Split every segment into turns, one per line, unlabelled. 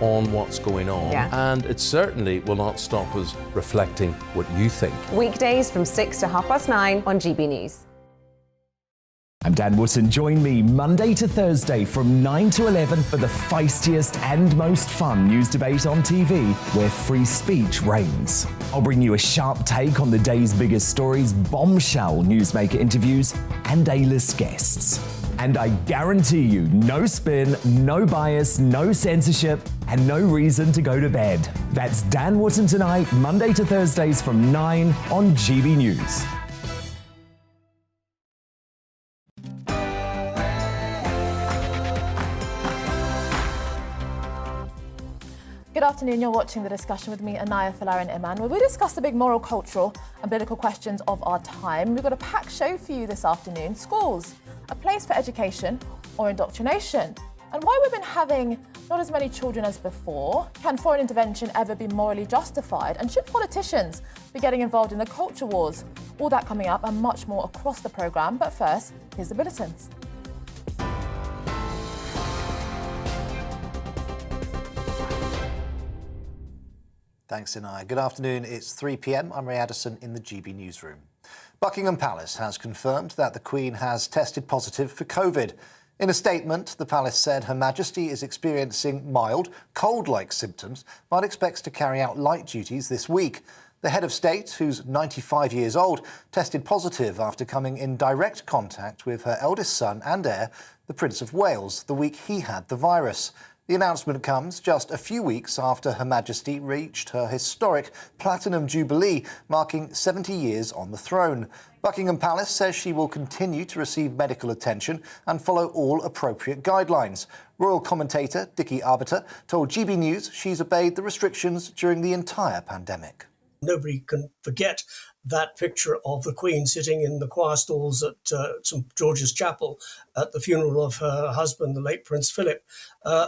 on what's going on,
Yeah.
and it certainly will not stop us reflecting what you think.
Weekdays from 6 to 9:30 on GB News.
I'm Dan Wootton. Join me Monday to Thursday from 9 to 11 for the feistiest and most fun news debate on TV, where free speech reigns. I'll bring you a sharp take on the day's biggest stories, bombshell newsmaker interviews, and A-list guests. And I guarantee you, no spin, no bias, no censorship, and no reason to go to bed. That's Dan Wootton Tonight, Monday to Thursdays from 9 on GB News.
Good afternoon, you're watching The Discussion with me, Inaya Folarin Iman, where we discuss the big moral, cultural and political questions of our time. We've got a packed show for you this afternoon. Schools, a place for education or indoctrination? And why we've been having not as many children as before? Can foreign intervention ever be morally justified? And should politicians be getting involved in the culture wars? All that coming up and much more across the programme. But first, here's the bulletins.
Thanks, Inaya. Good afternoon. It's 3 p.m. I'm Ray Addison in the GB newsroom. Buckingham Palace has confirmed that the Queen has tested positive for COVID. In a statement, the palace said Her Majesty is experiencing mild, cold-like symptoms, but expects to carry out light duties this week. The head of state, who's 95 years old, tested positive after coming in direct contact with her eldest son and heir, the Prince of Wales, the week he had the virus. The announcement comes just a few weeks after Her Majesty reached her historic Platinum Jubilee, marking 70 years on the throne. Buckingham Palace says she will continue to receive medical attention and follow all appropriate guidelines. Royal commentator Dickie Arbiter told GB News she's obeyed the restrictions during the entire pandemic.
Nobody can forget that picture of the Queen sitting in the choir stalls at St George's Chapel at the funeral of her husband, the late Prince Philip,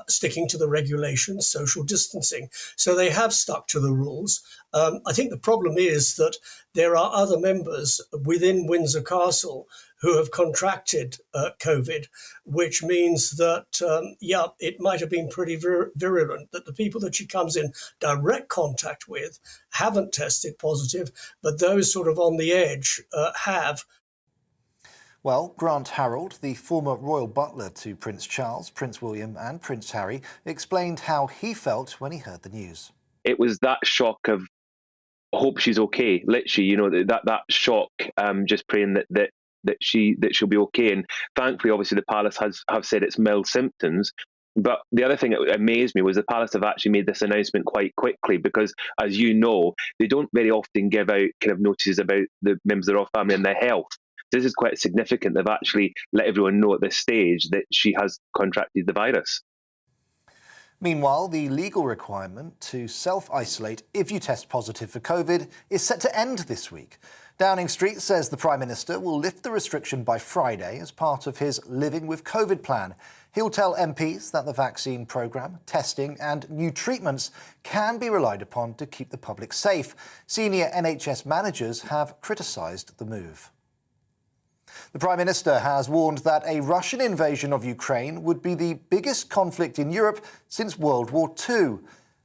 sticking to the regulations, social distancing. So they have stuck to the rules. I think the problem is that there are other members within Windsor Castle who have contracted COVID, which means that, it might have been pretty virulent, that the people that she comes in direct contact with haven't tested positive, but those sort of on the edge have.
Well, Grant Harold, the former royal butler to Prince Charles, Prince William and Prince Harry, explained how he felt when he heard the news.
It was that shock of, I hope she's okay, literally, that shock, just praying that she'll be okay. And thankfully, obviously, the palace have said it's mild symptoms. But the other thing that amazed me was the palace have actually made this announcement quite quickly because, as you know, they don't very often give out kind of notices about the members of the royal family and their health. This is quite significant. They've actually let everyone know at this stage that she has contracted the virus.
Meanwhile, the legal requirement to self-isolate if you test positive for COVID is set to end this week. Downing Street says the Prime Minister will lift the restriction by Friday as part of his Living with COVID plan. He'll tell MPs that the vaccine programme, testing and new treatments can be relied upon to keep the public safe. Senior NHS managers have criticised the move. The Prime Minister has warned that a Russian invasion of Ukraine would be the biggest conflict in Europe since World War II.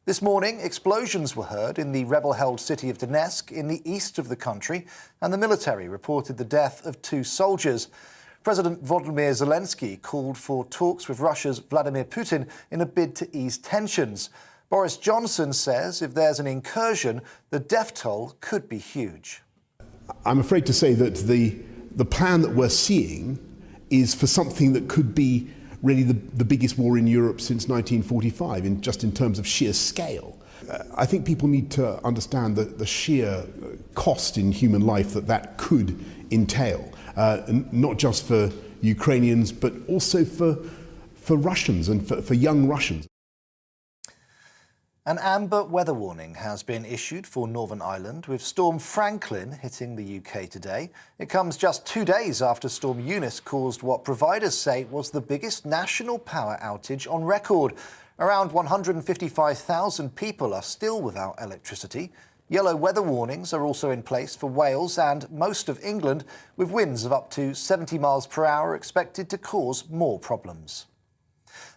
This morning, explosions were heard in the rebel-held city of Donetsk in the east of the country, and the military reported the death of 2 soldiers. President Volodymyr Zelensky called for talks with Russia's Vladimir Putin in a bid to ease tensions. Boris Johnson says if there's an incursion, the death toll could be huge.
I'm afraid to say that the plan that we're seeing is for something that could be really the biggest war in Europe since 1945, in terms of sheer scale. I think people need to understand the sheer cost in human life that could entail, not just for Ukrainians, but also for Russians and for young Russians.
An amber weather warning has been issued for Northern Ireland, with Storm Franklin hitting the UK today. It comes just 2 days after Storm Eunice caused what providers say was the biggest national power outage on record. Around 155,000 people are still without electricity. Yellow weather warnings are also in place for Wales and most of England, with winds of up to 70 miles per hour expected to cause more problems.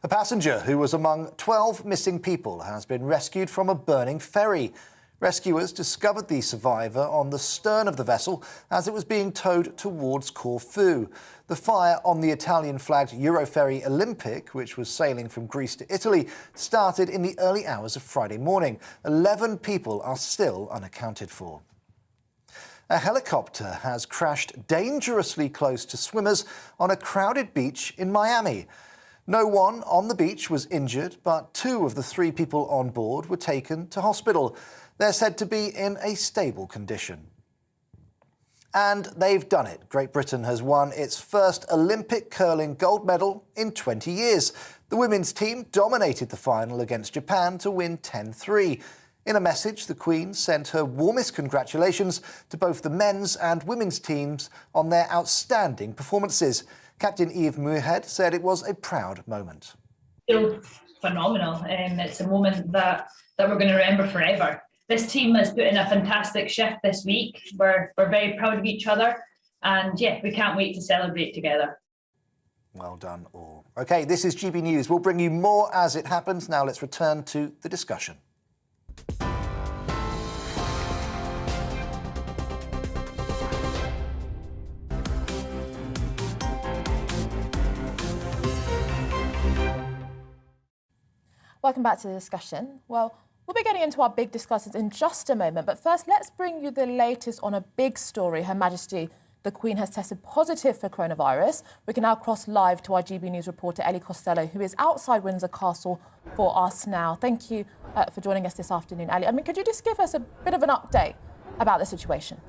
A passenger who was among 12 missing people has been rescued from a burning ferry. Rescuers discovered the survivor on the stern of the vessel as it was being towed towards Corfu. The fire on the Italian-flagged Euroferry Olympic, which was sailing from Greece to Italy, started in the early hours of Friday morning. 11 people are still unaccounted for. A helicopter has crashed dangerously close to swimmers on a crowded beach in Miami. No one on the beach was injured, but 2 of the 3 people on board were taken to hospital. They're said to be in a stable condition. And they've done it. Great Britain has won its first Olympic curling gold medal in 20 years. The women's team dominated the final against Japan to win 10-3. In a message, the Queen sent her warmest congratulations to both the men's and women's teams on their outstanding performances. Captain Eve Muirhead said it was a proud moment.
I feel phenomenal. It's a moment that we're going to remember forever. This team has put in a fantastic shift this week. We're very proud of each other, and yeah, we can't wait to celebrate together.
Well done all. OK, this is GB News. We'll bring you more as it happens. Now let's return to the discussion.
Welcome back to the discussion. Well, we'll be getting into our big discussions in just a moment, but first let's bring you the latest on a big story. Her Majesty, the Queen, has tested positive for coronavirus. We can now cross live to our GB News reporter, Ellie Costello, who is outside Windsor Castle for us now. Thank you for joining us this afternoon, Ellie. Could you just give us a bit of an update about the situation?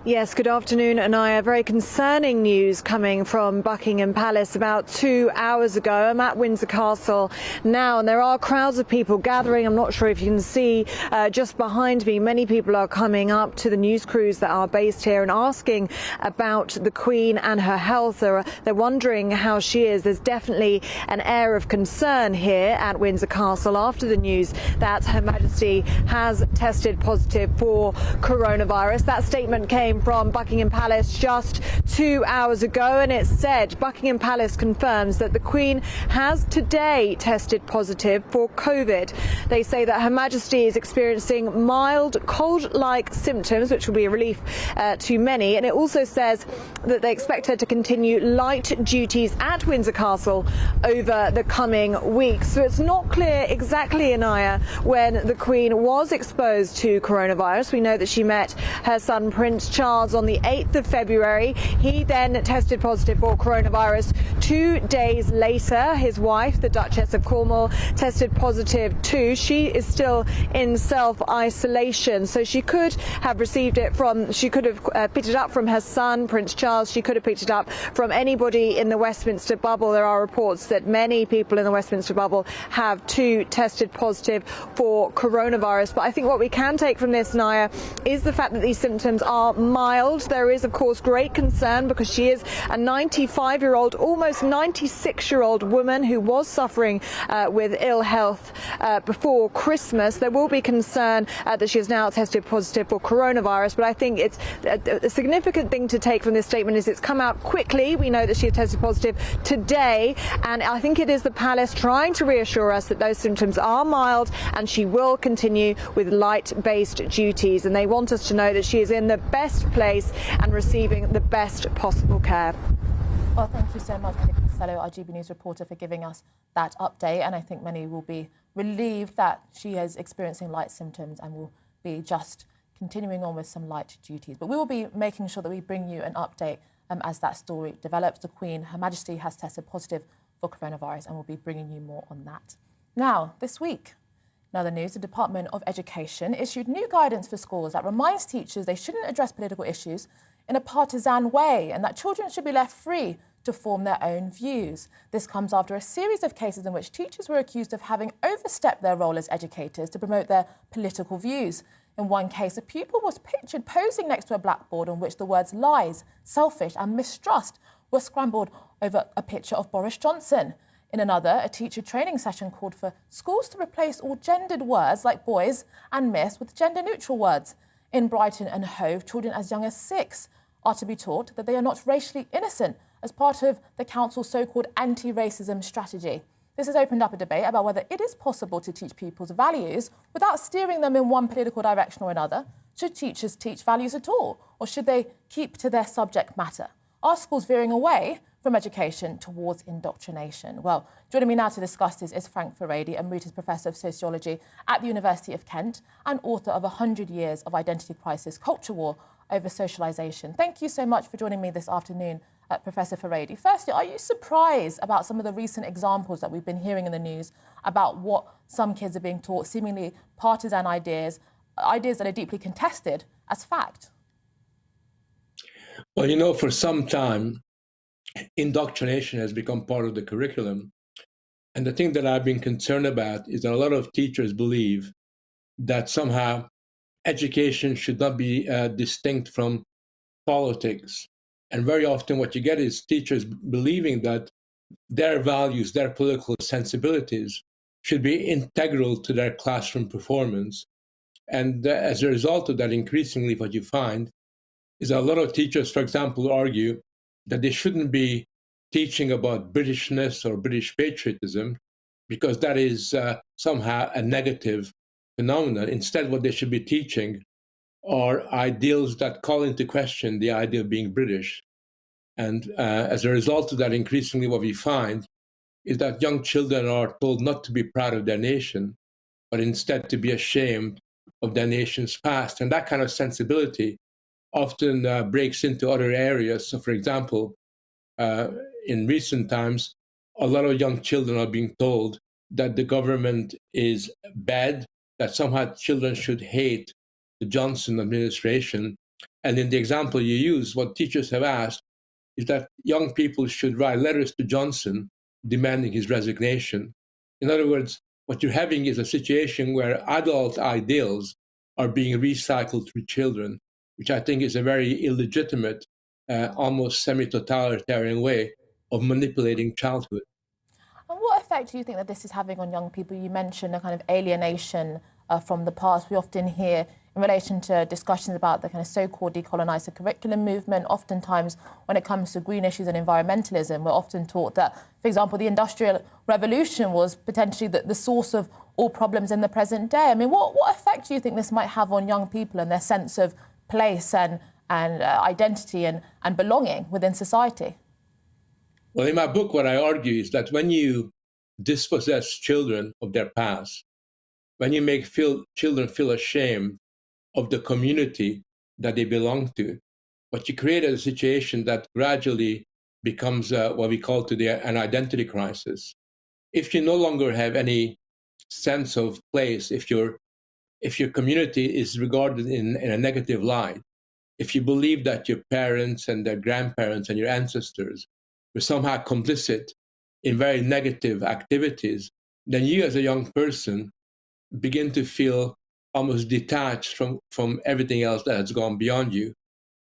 Yes, good afternoon, Inaya. Very concerning news coming from Buckingham Palace about 2 hours ago. I'm at Windsor Castle now, and there are crowds of people gathering. I'm not sure if you can see just behind me. Many people are coming up to the news crews that are based here and asking about the Queen and her health. They're wondering how she is. There's definitely an air of concern here at Windsor Castle after the news that Her Majesty has tested positive for coronavirus. That statement came from Buckingham Palace just 2 hours ago, and it said Buckingham Palace confirms that the Queen has today tested positive for COVID. They say that Her Majesty is experiencing mild cold-like symptoms, which will be a relief to many, and it also says that they expect her to continue light duties at Windsor Castle over the coming weeks. So it's not clear exactly, Inaya, when the Queen was exposed to coronavirus. We know that she met her son Prince Charles on the 8th of February. He then tested positive for coronavirus. 2 days later, his wife, the Duchess of Cornwall, tested positive too. She is still in self-isolation, so she could have received it from, she could have picked it up from her son, Prince Charles. She could have picked it up from anybody in the Westminster bubble. There are reports that many people in the Westminster bubble have too tested positive for coronavirus. But I think what we can take from this, Naya, is the fact that these symptoms are mild. There is, of course, great concern because she is a 95-year-old, almost 96-year-old woman who was suffering with ill health before Christmas. There will be concern that she has now tested positive for coronavirus, but I think it's a significant thing to take from this statement is it's come out quickly. We know that she has tested positive today, and I think it is the palace trying to reassure us that those symptoms are mild and she will continue with light-based duties, and they want us to know that she is in the best place and receiving the best possible care.
Well, thank you so much, Ellie Costello, our GB News reporter, for giving us that update. And I think many will be relieved that she is experiencing light symptoms and will be just continuing on with some light duties. But we will be making sure that we bring you an update as that story develops. The Queen, Her Majesty, has tested positive for coronavirus, and we'll be bringing you more on that. Now, this week, in other news, the Department of Education issued new guidance for schools that reminds teachers they shouldn't address political issues in a partisan way and that children should be left free to form their own views. This comes after a series of cases in which teachers were accused of having overstepped their role as educators to promote their political views. In one case, a pupil was pictured posing next to a blackboard on which the words lies, selfish and mistrust were scrambled over a picture of Boris Johnson. In another, a teacher training session called for schools to replace all gendered words like boys and miss with gender-neutral words. In Brighton and Hove, children as young as 6 are to be taught that they are not racially innocent as part of the council's so-called anti-racism strategy. This has opened up a debate about whether it is possible to teach people's values without steering them in one political direction or another. Should teachers teach values at all, or should they keep to their subject matter? Are schools veering away from education towards indoctrination? Well, joining me now to discuss this is Frank Furedi, Emeritus Professor of Sociology at the University of Kent and author of 100 Years of Identity Crisis, Culture War over Socialisation. Thank you so much for joining me this afternoon, Professor Furedi. Firstly, are you surprised about some of the recent examples that we've been hearing in the news about what some kids are being taught, seemingly partisan ideas that are deeply contested as fact?
Well, you know, for some time, indoctrination has become part of the curriculum. And the thing that I've been concerned about is that a lot of teachers believe that somehow education should not be distinct from politics. And very often what you get is teachers believing that their values, their political sensibilities should be integral to their classroom performance. And as a result of that, increasingly what you find is a lot of teachers, for example, argue that they shouldn't be teaching about Britishness or British patriotism because that is somehow a negative phenomenon. Instead, what they should be teaching are ideals that call into question the idea of being British. And as a result of that, increasingly what we find is that young children are told not to be proud of their nation, but instead to be ashamed of their nation's past. And that kind of sensibility often breaks into other areas. So, for example, in recent times, a lot of young children are being told that the government is bad, that somehow children should hate the Johnson administration. And in the example you use, what teachers have asked is that young people should write letters to Johnson demanding his resignation. In other words, what you're having is a situation where adult ideals are being recycled through children, which I think is a very illegitimate, almost semi-totalitarian way of manipulating childhood.
And what effect do you think that this is having on young people? You mentioned a kind of alienation from the past. We often hear in relation to discussions about the kind of so-called decolonizer curriculum movement. Oftentimes, when it comes to green issues and environmentalism, we're often taught that, for example, the Industrial Revolution was potentially the source of all problems in the present day. I mean, what effect do you think this might have on young people and their sense of place and identity and belonging within society?
Well, in my book, what I argue is that when you dispossess children of their past, when you make children feel ashamed of the community that they belong to, what you create is a situation that gradually becomes what we call today an identity crisis. If you no longer have any sense of place, if your community is regarded in a negative light, if you believe that your parents and their grandparents and your ancestors were somehow complicit in very negative activities, then you as a young person begin to feel almost detached from everything else that has gone beyond you.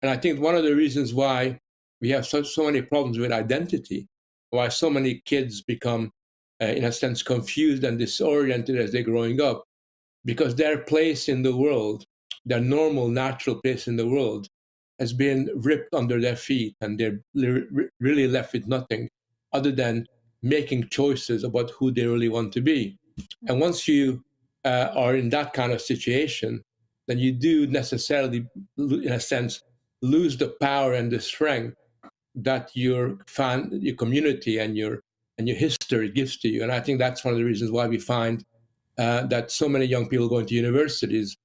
And I think one of the reasons why we have so many problems with identity, why so many kids become, in a sense, confused and disoriented as they're growing up, because their place in the world, their normal, natural place in the world, has been ripped under their feet, and they're really left with nothing other than making choices about who they really want to be. And once you are in that kind of situation, then you do necessarily, in a sense, lose the power and the strength that your community and your history gives to you. And I think that's one of the reasons why we find that so many young people going to universities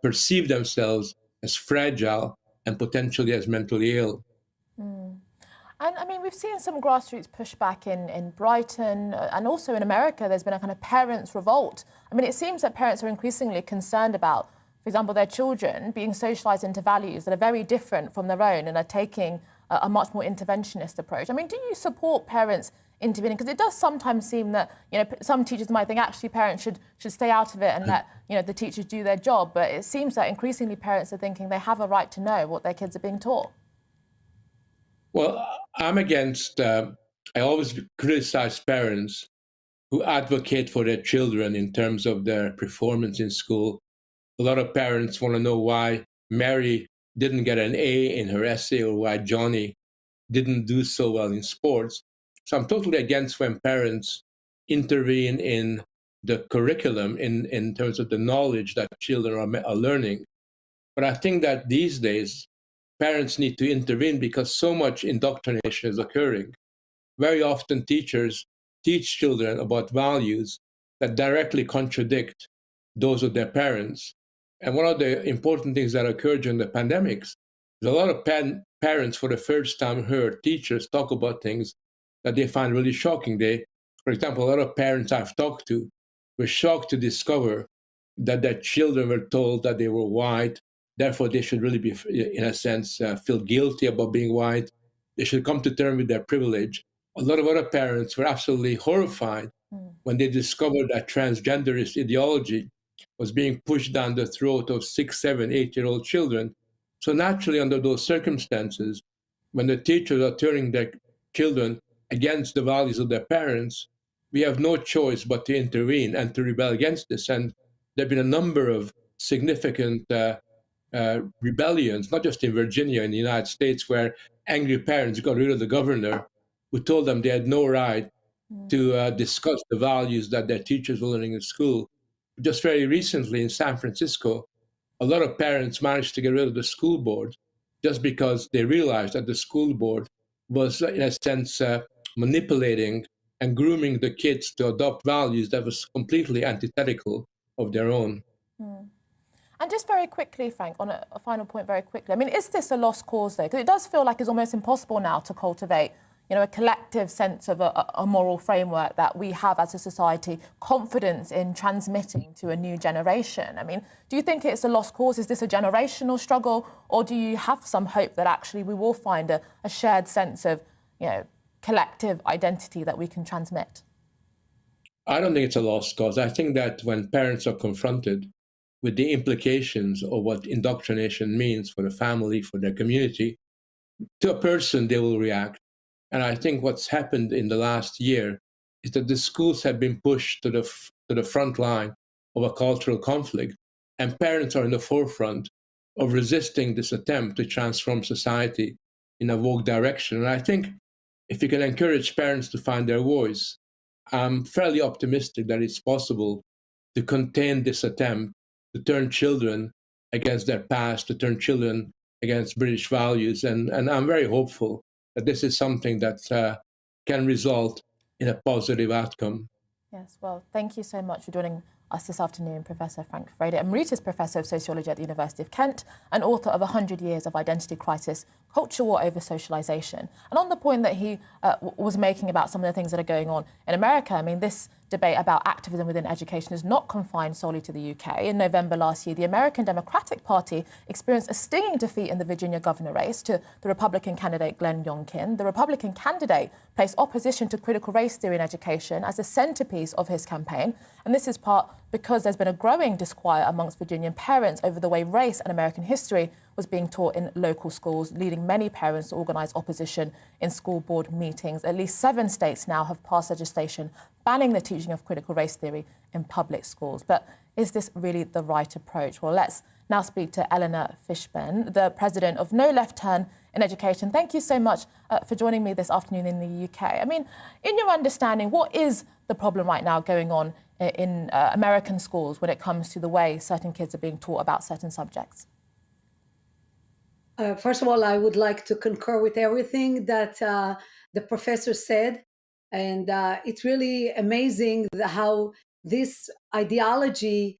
perceive themselves as fragile and potentially as mentally ill.
And I mean, we've seen some grassroots pushback in Brighton and also in America. There's been a kind of parents' revolt. I mean, it seems that parents are increasingly concerned about, for example, their children being socialised into values that are very different from their own and are taking a much more interventionist approach. I mean, do you support parents intervening? Because it does sometimes seem that, you know, some teachers might think actually parents should stay out of it and let, you know, the teachers do their job. But it seems that increasingly parents are thinking they have a right to know what their kids are being taught.
Well, I'm against, I always criticize parents who advocate for their children in terms of their performance in school. A lot of parents want to know why Mary didn't get an A in her essay or why Johnny didn't do so well in sports. So I'm totally against when parents intervene in the curriculum in terms of the knowledge that children are learning. But I think that these days, parents need to intervene because so much indoctrination is occurring. Very often teachers teach children about values that directly contradict those of their parents. And one of the important things that occurred during the pandemics is a lot of parents for the first time heard teachers talk about things that they find really shocking. For example, a lot of parents I've talked to were shocked to discover that their children were told that they were white, therefore they should really be, in a sense, feel guilty about being white. They should come to terms with their privilege. A lot of other parents were absolutely horrified when they discovered that transgenderist ideology was being pushed down the throat of 6, 7, 8-year-old children. So naturally, under those circumstances, when the teachers are turning their children against the values of their parents, we have no choice but to intervene and to rebel against this. And there have been a number of significant rebellions, not just in Virginia, in the United States, where angry parents got rid of the governor who told them they had no right to discuss the values that their teachers were learning in school. Just very recently in San Francisco, a lot of parents managed to get rid of the school board just because they realized that the school board was, in a sense, manipulating and grooming the kids to adopt values that was completely antithetical of their own.
And just very quickly, Frank, on a final point very quickly, I mean, is this a lost cause, though? Because it does feel like it's almost impossible now to cultivate, you know, a collective sense of a moral framework that we have as a society, confidence in transmitting to a new generation. I mean, do you think it's a lost cause? Is this a generational struggle? Or do you have some hope that actually we will find a shared sense of, you know, collective identity that we can transmit?
I don't think it's a lost cause. I think that when parents are confronted with the implications of what indoctrination means for the family, for their community, to a person, they will react. And I think what's happened in the last year is that the schools have been pushed to the front line of a cultural conflict, and parents are in the forefront of resisting this attempt to transform society in a woke direction. And I think if you can encourage parents to find their voice, I'm fairly optimistic that it's possible to contain this attempt to turn children against their past, to turn children against British values. And I'm very hopeful that this is something that can result in a positive outcome.
Yes, well, thank you so much for joining us this afternoon, Professor Frank Freder, Emeritus Professor of Sociology at the University of Kent and author of 100 Years of Identity Crisis, Culture War Over Socialisation. And on the point that he was making about some of the things that are going on in America, I mean, this debate about activism within education is not confined solely to the UK. In November last year, the American Democratic Party experienced a stinging defeat in the Virginia governor race to the Republican candidate Glenn Youngkin. The Republican candidate placed opposition to critical race theory in education as a centrepiece of his campaign. And this is part because there's been a growing disquiet amongst Virginian parents over the way race and American history was being taught in local schools, leading many parents to organise opposition in school board meetings. At least 7 states now have passed legislation banning the teaching of critical race theory in public schools. But is this really the right approach? Well, let's now speak to Eleanor Fishburn, the president of No Left Turn in Education. Thank you so much for joining me this afternoon in the UK. I mean, in your understanding, what is the problem right now going on in American schools when it comes to the way certain kids are being taught about certain subjects?
First of all, I would like to concur with everything that the professor said. And it's really amazing how this ideology,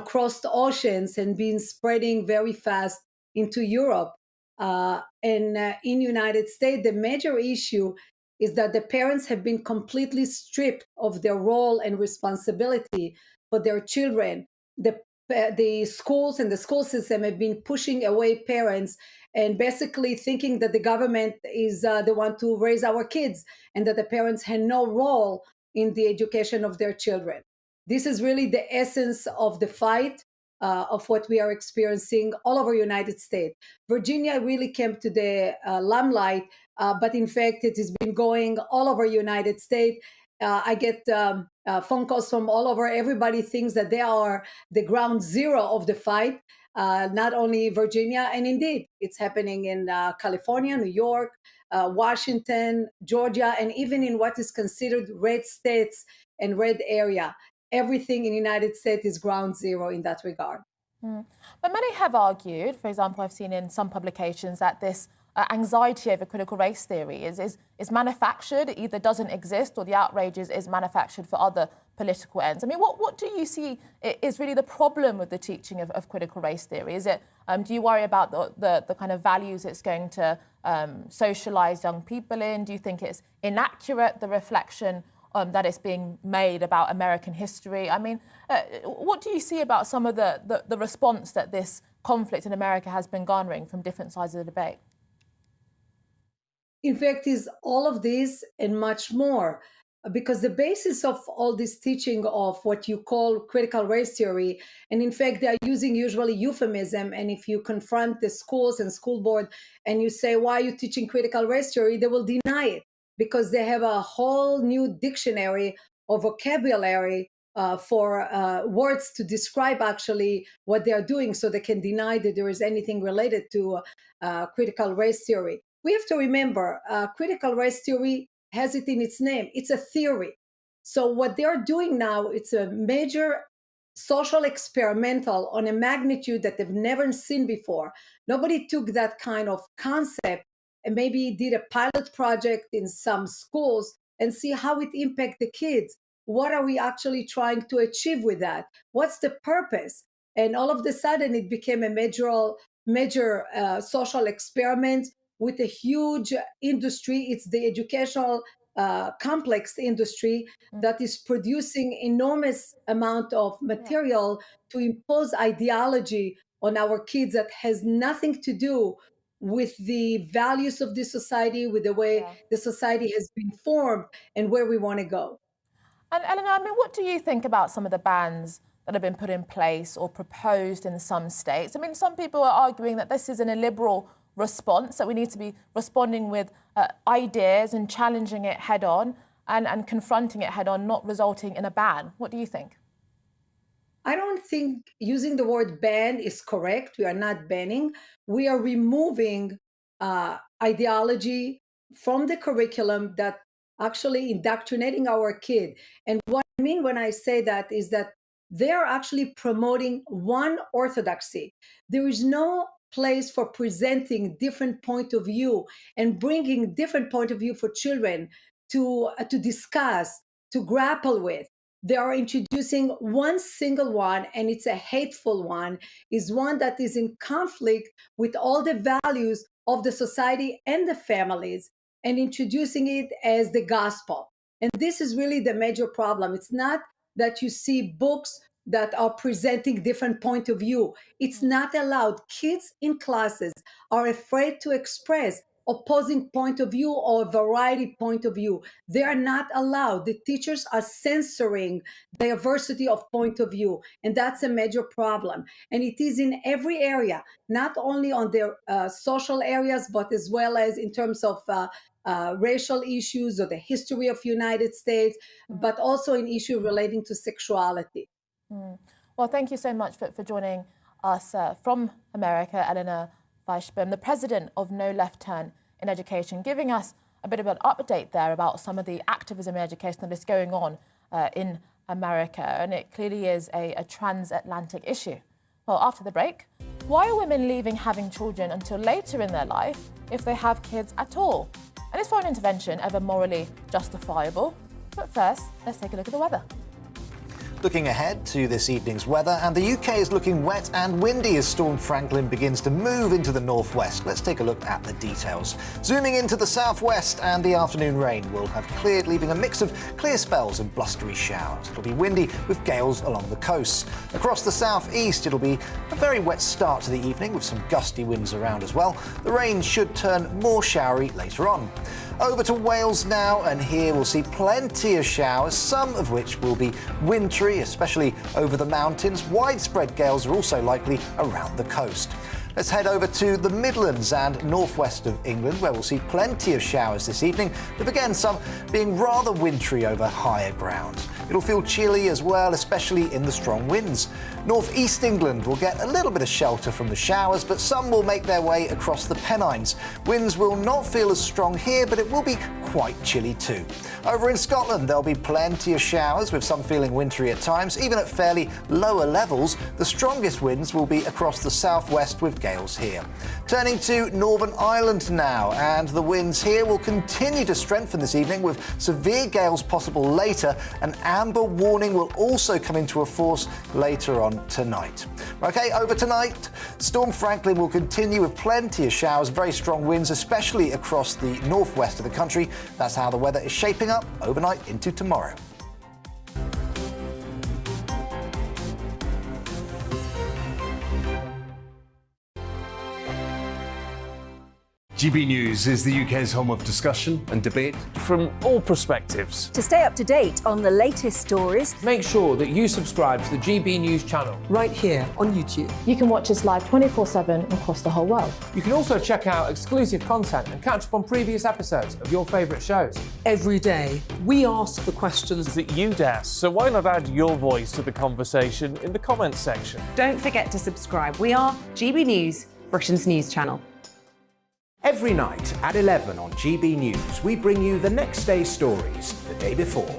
crossed oceans and been spreading very fast into Europe. And in United States, the major issue is that the parents have been completely stripped of their role and responsibility for their children. The schools and the school system have been pushing away parents and basically thinking that the government is the one to raise our kids and that the parents had no role in the education of their children. This is really the essence of the fight of what we are experiencing all over the United States. Virginia really came to the limelight, but in fact, it has been going all over the United States. I get phone calls from all over. Everybody thinks that they are the ground zero of the fight, not only Virginia. And indeed, it's happening in California, New York, Washington, Georgia, and even in what is considered red states and red area. Everything in the United States is ground zero in that regard.
But many have argued, for example, I've seen in some publications that this anxiety over critical race theory is manufactured, it either doesn't exist or the outrage is manufactured for other political ends. I mean, what do you see is really the problem with the teaching of critical race theory? Is it, do you worry about the kind of values it's going to socialise young people in? Do you think it's inaccurate, the reflection that is being made about American history? I mean, what do you see about some of the response that this conflict in America has been garnering from different sides of the debate?
In fact, is all of this and much more, because the basis of all this teaching of what you call critical race theory, and in fact, they are using usually euphemism. And if you confront the schools and school board and you say, why are you teaching critical race theory? They will deny it because they have a whole new dictionary or vocabulary for words to describe actually what they are doing, so they can deny that there is anything related to critical race theory. We have to remember, critical race theory has it in its name. It's a theory. So what they're doing now, it's a major social experimental on a magnitude that they've never seen before. Nobody took that kind of concept and maybe did a pilot project in some schools and see how it impacts the kids. What are we actually trying to achieve with that? What's the purpose? And all of a sudden, it became a major social experiment with a huge industry. It's the educational complex industry that is producing enormous amount of material to impose ideology on our kids that has nothing to do with the values of the society, with the way the society has been formed and where we want to go.
And Eleanor, I mean, what do you think about some of the bans that have been put in place or proposed in some states? I mean, some people are arguing that this is an illiberal response, that we need to be responding with ideas and challenging it head on and confronting it head on, not resulting in a ban. What do you think?
I don't think using the word ban is correct. We are not banning. We are removing ideology from the curriculum that actually indoctrinating our kid. And what I mean when I say that is that they are actually promoting one orthodoxy. There is no place for presenting different point of view and bringing different point of view for children to discuss, to grapple with. They are introducing one single one, and it's a hateful one, is one that is in conflict with all the values of the society and the families, and introducing it as the gospel. And this is really the major problem. It's not that you see books that are presenting different point of view. It's not allowed. Kids in classes are afraid to express opposing point of view or variety point of view. They are not allowed. The teachers are censoring diversity of point of view, and that's a major problem. And it is in every area, not only on their social areas, but as well as in terms of racial issues or the history of United States, but also an issue relating to sexuality.
Well, thank you so much for joining us from America, Eleanor Weisbaum, the president of No Left Turn in Education, giving us a bit of an update there about some of the activism in education that is going on in America. And it clearly is a transatlantic issue. Well, after the break, why are women leaving having children until later in their life if they have kids at all? And is foreign intervention ever morally justifiable? But first, let's take a look at the weather.
Looking ahead to this evening's weather, and the UK is looking wet and windy as Storm Franklin begins to move into the northwest. Let's take a look at the details. Zooming into the southwest, and the afternoon rain will have cleared, leaving a mix of clear spells and blustery showers. It'll be windy with gales along the coast. Across the southeast, it'll be a very wet start to the evening with some gusty winds around as well. The rain should turn more showery later on. Over to Wales now, and here we'll see plenty of showers, some of which will be wintry, especially over the mountains. Widespread gales are also likely around the coast. Let's head over to the Midlands and northwest of England, where we'll see plenty of showers this evening, with again some being rather wintry over higher ground. It'll feel chilly as well, especially in the strong winds. North East England will get a little bit of shelter from the showers, but some will make their way across the Pennines. Winds will not feel as strong here, but it will be quite chilly too. Over in Scotland, there'll be plenty of showers, with some feeling wintry at times, even at fairly lower levels. The strongest winds will be across the southwest, with gales here. Turning to Northern Ireland now, and the winds here will continue to strengthen this evening, with severe gales possible later. An amber warning will also come into force later on tonight. OK, over tonight, Storm Franklin will continue with plenty of showers, very strong winds, especially across the northwest of the country. That's how the weather is shaping up overnight into tomorrow.
GB News is the UK's home of discussion and debate from all perspectives.
To stay up to date on the latest stories,
make sure that you subscribe to the GB News channel
right here on YouTube.
You can watch us live 24/7 across the whole world.
You can also check out exclusive content and catch up on previous episodes of your favourite shows.
Every day, we ask the questions
that you'd ask, so why not add your voice to the conversation in the comments section?
Don't forget to subscribe. We are GB News, Britain's news channel.
Every night at 11 on GB News, we bring you the next day's stories the day before.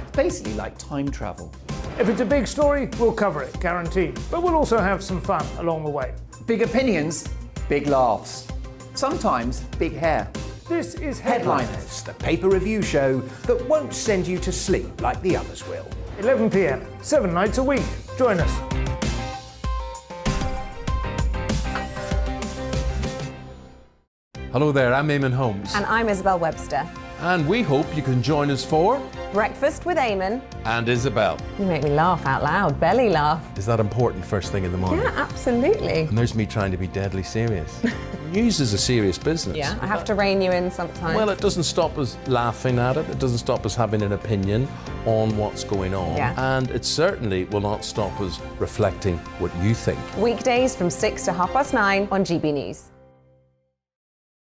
It's basically like time travel.
If it's a big story, we'll cover it, guaranteed. But we'll also have some fun along the way.
Big opinions, big laughs. Sometimes big hair.
This is
Headliners, the paper review show that won't send you to sleep like the others will.
11 p.m, 7 nights a week. Join us.
Hello there, I'm Eamon Holmes.
And I'm Isabel Webster.
And we hope you can join us for
Breakfast with Eamon
and Isabel.
You make me laugh out loud, belly laugh.
Is that important first thing in the morning?
Yeah, absolutely.
And there's me trying to be deadly serious. News is a serious business.
Yeah, I have to rein you in sometimes.
Well, it doesn't stop us laughing at it. It doesn't stop us having an opinion on what's going on.
Yeah.
And it certainly will not stop us reflecting what you think.
Weekdays from 6 to 9:30 on GB News.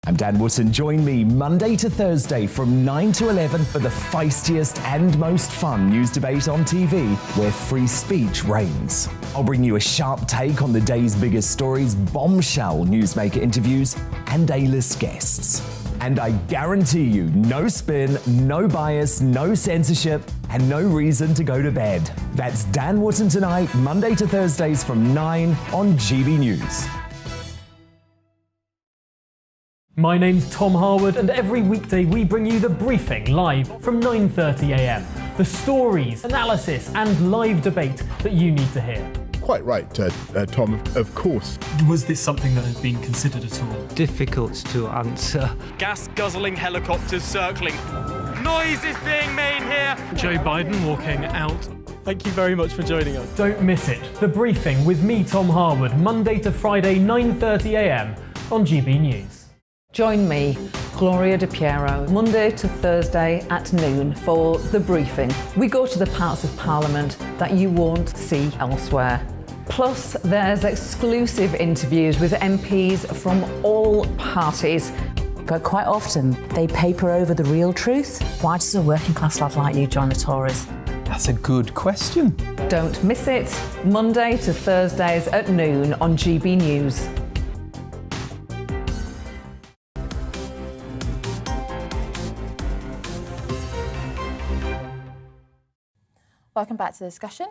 I'm Dan Wootton. Join me Monday to Thursday from 9 to 11 for the feistiest and most fun news debate on TV, where free speech reigns. I'll bring you a sharp take on the day's biggest stories, bombshell newsmaker interviews, and A-list guests. And I guarantee you, no spin, no bias, no censorship, and no reason to go to bed. That's Dan Wootton tonight, Monday to Thursdays from 9 on GB News.
My name's Tom Harwood, and every weekday we bring you The Briefing live from 9:30 a.m. The stories, analysis, and live debate that you need to hear.
Quite right, Tom, of course.
Was this something that had been considered at all?
Difficult to answer.
Gas-guzzling helicopters circling. Noise is being made here.
Joe Biden walking out.
Thank you very much for joining us.
Don't miss it. The Briefing with me, Tom Harwood, Monday to Friday, 9:30 a.m. on GB News.
Join me, Gloria De Piero, Monday to Thursday at noon for The Briefing. We go to the parts of Parliament that you won't see elsewhere. Plus, there's exclusive interviews with MPs from all parties.
But quite often, they paper over the real truth. Why does a working class lad like you join the Tories?
That's a good question.
Don't miss it, Monday to Thursdays at noon on GB News.
Welcome back to the discussion.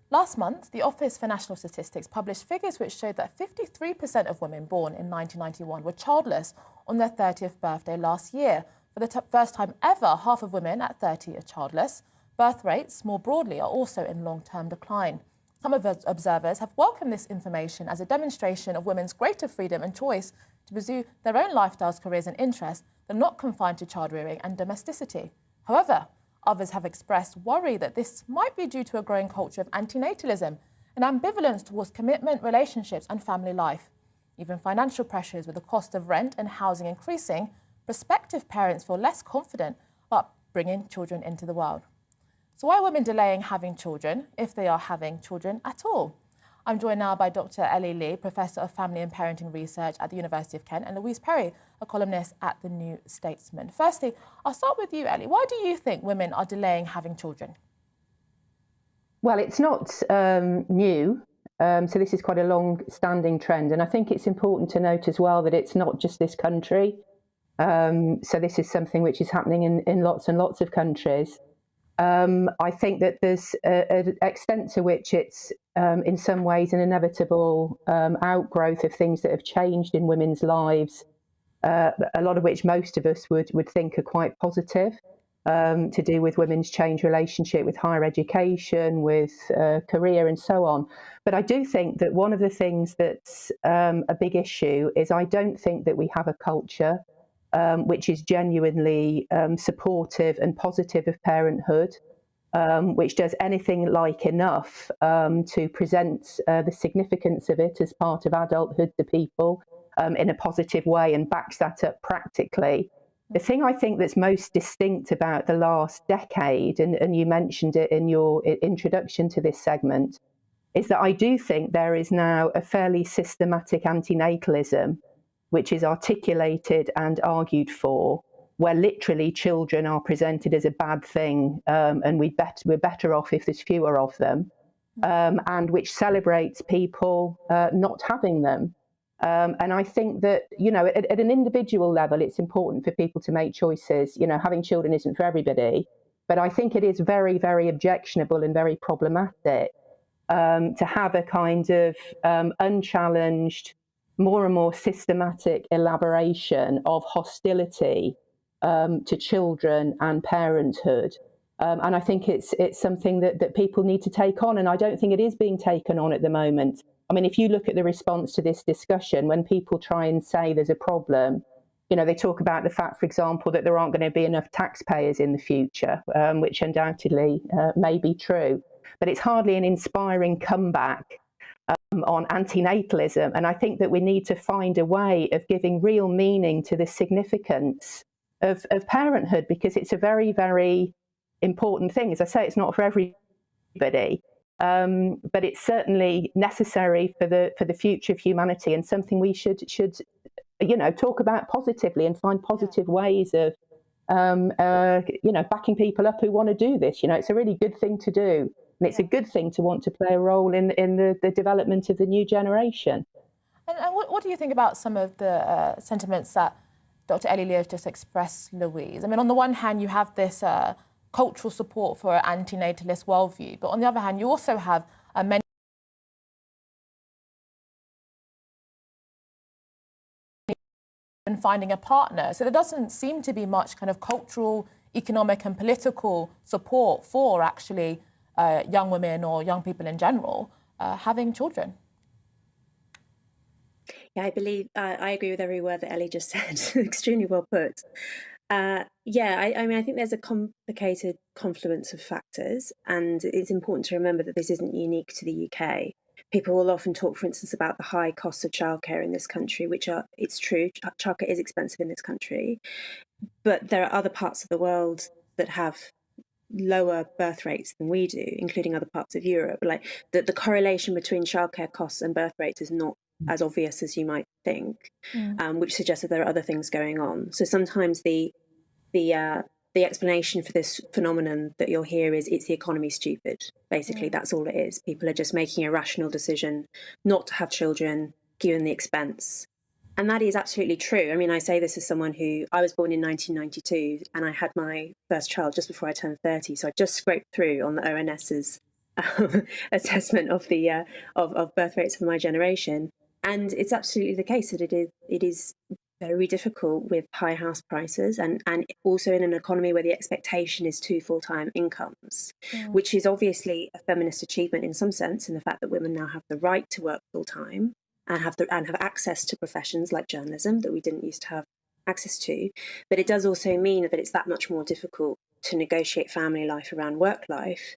Last month, the Office for National Statistics published figures which showed that 53% of women born in 1991 were childless on their 30th birthday last year. For the first time ever, half of women at 30 are childless. Birth rates, more broadly, are also in long-term decline. Some observers have welcomed this information as a demonstration of women's greater freedom and choice to pursue their own lifestyles, careers and interests that are not confined to child-rearing and domesticity. However, others have expressed worry that this might be due to a growing culture of antinatalism and ambivalence towards commitment, relationships and family life. Even financial pressures with the cost of rent and housing increasing, prospective parents feel less confident about bringing children into the world. So why are women delaying having children, if they are having children at all? I'm joined now by Dr. Ellie Lee, Professor of Family and Parenting Research at the University of Kent, and Louise Perry, a columnist at The New Statesman. Firstly, I'll start with you, Ellie. Why do you think women are delaying having children?
Well, it's not new. So this is quite a long-standing trend. And I think it's important to note as well that it's not just this country. So this is something which is happening in lots and lots of countries. I think that there's an extent to which it's in some ways an inevitable outgrowth of things that have changed in women's lives, a lot of which most of us would think are quite positive, to do with women's changed relationship with higher education, with career and so on. But I do think that one of the things that's a big issue is I don't think that we have a culture which is genuinely supportive and positive of parenthood, which does anything like enough to present the significance of it as part of adulthood to people in a positive way and backs that up practically. The thing I think that's most distinct about the last decade, and you mentioned it in your introduction to this segment, is that I do think there is now a fairly systematic antinatalism which is articulated and argued for, where literally children are presented as a bad thing, and we're better off if there's fewer of them, and which celebrates people not having them. And I think that, you know, at an individual level, it's important for people to make choices. You know, having children isn't for everybody, but I think it is very, very objectionable and very problematic to have a kind of unchallenged, more and more systematic elaboration of hostility to children and parenthood. And I think it's something that people need to take on, and I don't think it is being taken on at the moment. I mean, if you look at the response to this discussion, when people try and say there's a problem, you know, they talk about the fact, for example, that there aren't going to be enough taxpayers in the future, which undoubtedly may be true. But it's hardly an inspiring comeback on antinatalism. And I think that we need to find a way of giving real meaning to the significance of parenthood, because it's a very, very important thing. As I say, it's not for everybody. But it's certainly necessary for the future of humanity, and something we should you know, talk about positively and find positive ways of you know, backing people up who want to do this. You know, it's a really good thing to do, and it's a good thing to want to play a role in the development of the new generation.
And what do you think about some of the sentiments that Dr. Ellie Lee has just expressed, Louise? I mean, on the one hand, you have this cultural support for an antinatalist worldview, but on the other hand, you also have many and finding a partner. So there doesn't seem to be much kind of cultural, economic and political support for actually young women or young people in general having children.
Yeah, I believe I agree with every word that Ellie just said. Extremely well put. Yeah, I mean, I think there's a complicated confluence of factors, and it's important to remember that this isn't unique to the UK. People will often talk, for instance, about the high costs of childcare in this country, it's true, childcare is expensive in this country, but there are other parts of the world that have lower birth rates than we do, including other parts of Europe. Like the correlation between childcare costs and birth rates is not as obvious as you might think, which suggests that there are other things going on. So sometimes the explanation for this phenomenon that you'll hear is it's the economy stupid. Basically, that's all it is. People are just making a rational decision not to have children, given the expense. And that is absolutely true. I mean, I say this as someone I was born in 1992, and I had my first child just before I turned 30. So I just scraped through on the ONS's assessment of the of birth rates for my generation. And it's absolutely the case that it is very difficult with high house prices, and also in an economy where the expectation is 2 full-time incomes, which is obviously a feminist achievement in some sense, in the fact that women now have the right to work full-time and have access to professions like journalism that we didn't used to have access to. But it does also mean that it's that much more difficult to negotiate family life around work life,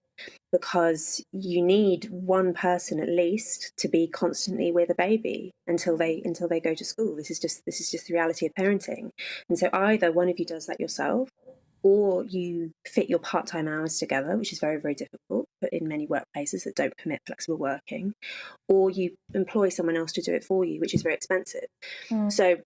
because you need one person at least to be constantly with a baby until they go to school. This is just the reality of parenting. And so either one of you does that yourself, or you fit your part-time hours together, which is very, very difficult. put in many workplaces that don't permit flexible working, or you employ someone else to do it for you, which is very expensive. So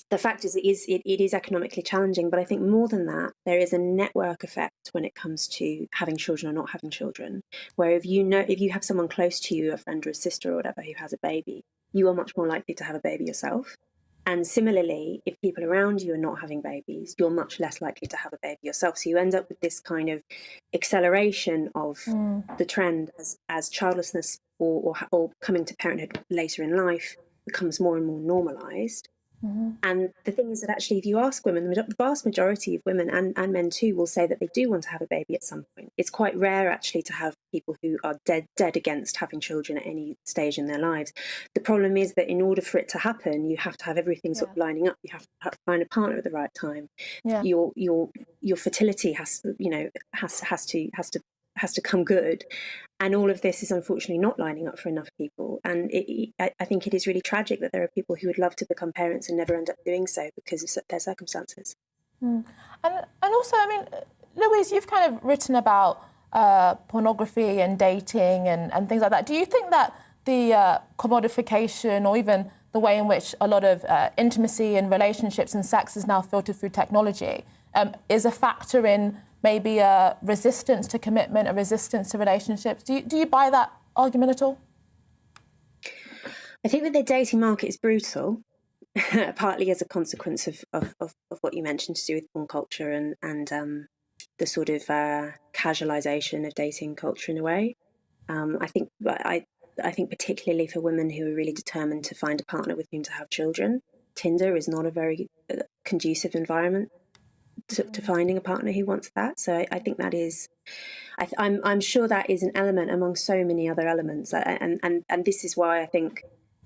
the fact is, it is economically challenging, but I think more than that, there is a network effect when it comes to having children or not having children, where if you have someone close to you, a friend or a sister or whatever, who has a baby, you are much more likely to have a baby yourself. And similarly, if people around you are not having babies, you're much less likely to have a baby yourself. So you end up with this kind of acceleration of the trend as childlessness or coming to parenthood later in life becomes more and more normalised. And the thing is that actually, if you ask women, the vast majority of women and men too will say that they do want to have a baby at some point. It's quite rare actually to have people who are dead against having children at any stage in their lives. The problem is that in order for it to happen, you have to have everything sort of lining up. You have to find a partner at the right time. Your fertility has to come good. And all of this is unfortunately not lining up for enough people. And I think it is really tragic that there are people who would love to become parents and never end up doing so because of their circumstances.
And also, I mean, Louise, you've kind of written about pornography and dating and things like that. Do you think that the commodification or even the way in which a lot of intimacy and relationships and sex is now filtered through technology is a factor in maybe a resistance to commitment, a resistance to relationships? Do you buy that argument at all?
I think that the dating market is brutal, partly as a consequence of what you mentioned to do with porn culture and the sort of casualisation of dating culture in a way. I think particularly for women who are really determined to find a partner with whom to have children, Tinder is not a very conducive environment to finding a partner who wants that. So I think that is, I'm sure that is an element among so many other elements, and this is why I think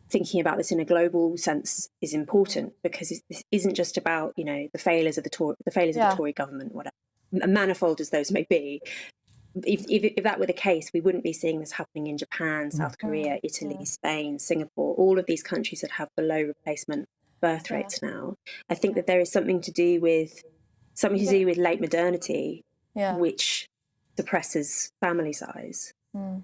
thinking about this in a global sense is important, because this isn't just about the failures of the Tory government, whatever, manifold as those may be. If that were the case, we wouldn't be seeing this happening in Japan, South Korea, Italy, Spain, Singapore, all of these countries that have below replacement birth rates now. I think that there is something to do with late modernity, which suppresses family size.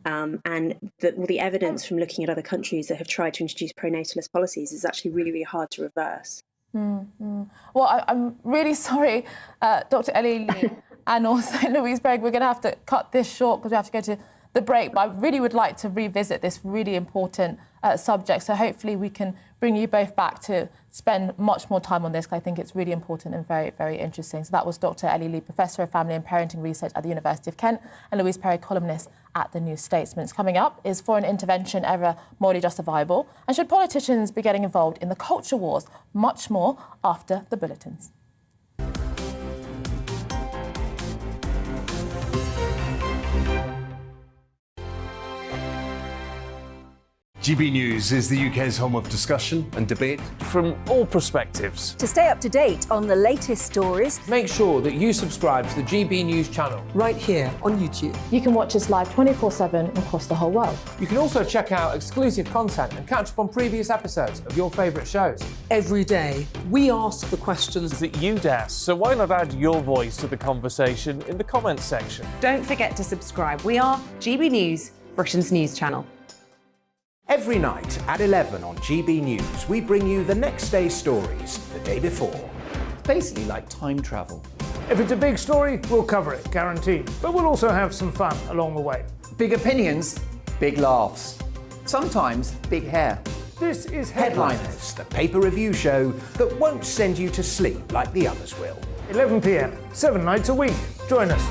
And the evidence from looking at other countries that have tried to introduce pronatalist policies is actually really, really hard to reverse.
Well, I'm really sorry, Dr. Ellie Lee and also Louise Berg. We're going to have to cut this short because we have to go to the break, but I really would like to revisit this really important subject. So hopefully we can bring you both back to spend much more time on this, because I think it's really important and very, very interesting. So that was Dr. Ellie Lee, Professor of Family and Parenting Research at the University of Kent, and Louise Perry, columnist at the New Statesman. Coming up, is foreign intervention ever morally justifiable? And should politicians be getting involved in the culture wars? Much more after the bulletins.
GB News is the UK's home of discussion and debate
from all perspectives.
To stay up to date on the latest stories,
make sure that you subscribe to the GB News channel
right here on YouTube.
You can watch us live 24/7 across the whole world.
You can also check out exclusive content and catch up on previous episodes of your favourite shows.
Every day, we ask the questions
that you'd ask, so why not add your voice to the conversation in the comments section?
Don't forget to subscribe. We are GB News, Britain's news channel.
Every night at 11 on GB News, we bring you the next day's stories the day before. It's basically like time travel.
If it's a big story, we'll cover it, guaranteed. But we'll also have some fun along the way.
Big opinions, big laughs. Sometimes big hair.
This is
Headliners, the paper review show that won't send you to sleep like the others will.
11 p.m, 7 nights a week. Join us.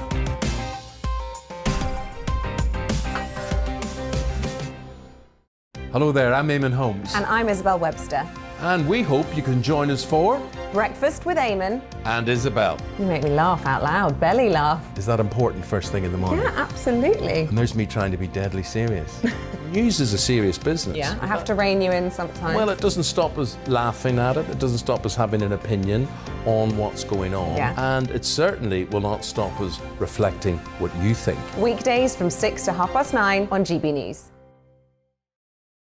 Hello there, I'm Eamon Holmes.
And I'm Isabel Webster.
And we hope you can join us for
Breakfast with Eamon
and Isabel.
You make me laugh out loud, belly laugh.
Is that important first thing in the morning?
Yeah, absolutely.
And there's me trying to be deadly serious. News is a serious business.
Yeah, I have to rein you in sometimes.
Well, it doesn't stop us laughing at it. It doesn't stop us having an opinion on what's going on.
Yeah.
And it certainly will not stop us reflecting what you think.
Weekdays from 6 to 9:30 on GB News.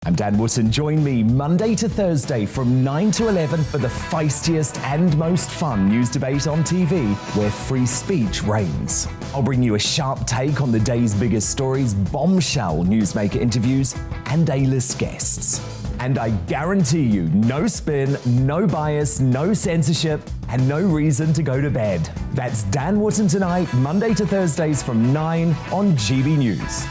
I'm Dan Wootton. Join me Monday to Thursday from 9 to 11 for the feistiest and most fun news debate on TV, where free speech reigns. I'll bring you a sharp take on the day's biggest stories, bombshell newsmaker interviews, and A-list guests. And I guarantee you, no spin, no bias, no censorship, and no reason to go to bed. That's Dan Wootton Tonight, Monday to Thursdays from 9 on GB News.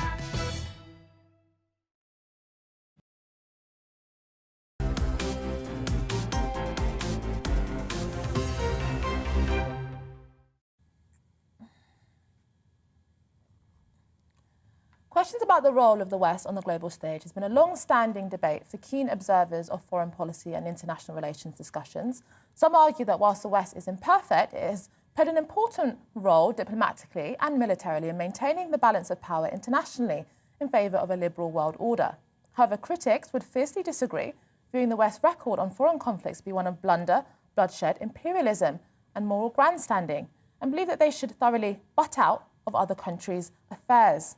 Questions about the role of the West on the global stage has been a long-standing debate for keen observers of foreign policy and international relations discussions. Some argue that whilst the West is imperfect, it has played an important role diplomatically and militarily in maintaining the balance of power internationally in favour of a liberal world order. However, critics would fiercely disagree, viewing the West's record on foreign conflicts to be one of blunder, bloodshed, imperialism and moral grandstanding, and believe that they should thoroughly butt out of other countries' affairs.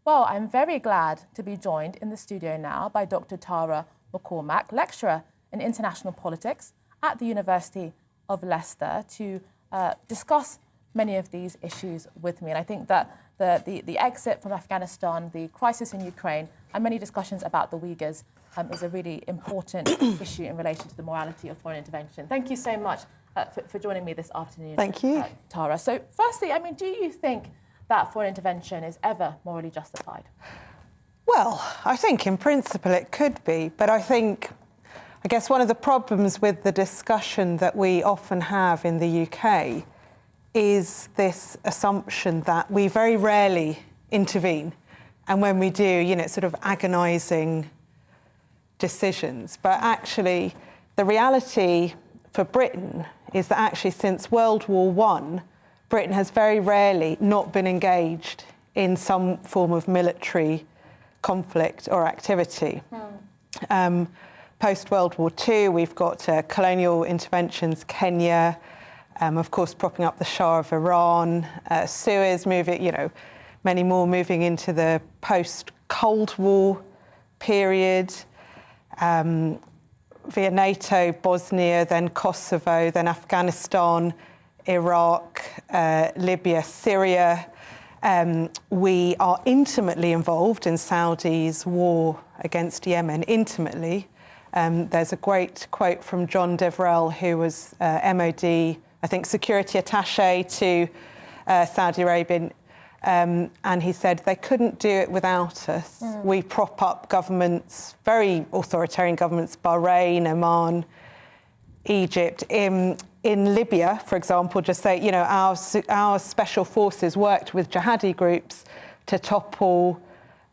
Well, I'm very glad to be joined in the studio now by Dr. Tara McCormack, lecturer in international politics at the University of Leicester, to discuss many of these issues with me. And I think that the exit from Afghanistan, the crisis in Ukraine, and many discussions about the Uyghurs is a really important issue in relation to the morality of foreign intervention. Thank you so much for joining me this afternoon.
Thank you.
Tara. So firstly, I mean, do you think that foreign intervention is ever morally justified?
Well, I think in principle it could be, but I guess one of the problems with the discussion that we often have in the UK is this assumption that we very rarely intervene, and when we do, it's sort of agonising decisions. But actually, the reality for Britain is that actually since World War I, Britain has very rarely not been engaged in some form of military conflict or activity. Post-World War II, we've got colonial interventions, Kenya, of course, propping up the Shah of Iran, Suez moving, many more moving into the post-Cold War period, via NATO, Bosnia, then Kosovo, then Afghanistan, Iraq, Libya, Syria. We are intimately involved in Saudi's war against Yemen, intimately. There's a great quote from John Deverell, who was MOD, I think security attaché to Saudi Arabia, and he said they couldn't do it without us. We prop up governments, very authoritarian governments, Bahrain, Oman, Egypt. In Libya, for example, just say, our special forces worked with jihadi groups to topple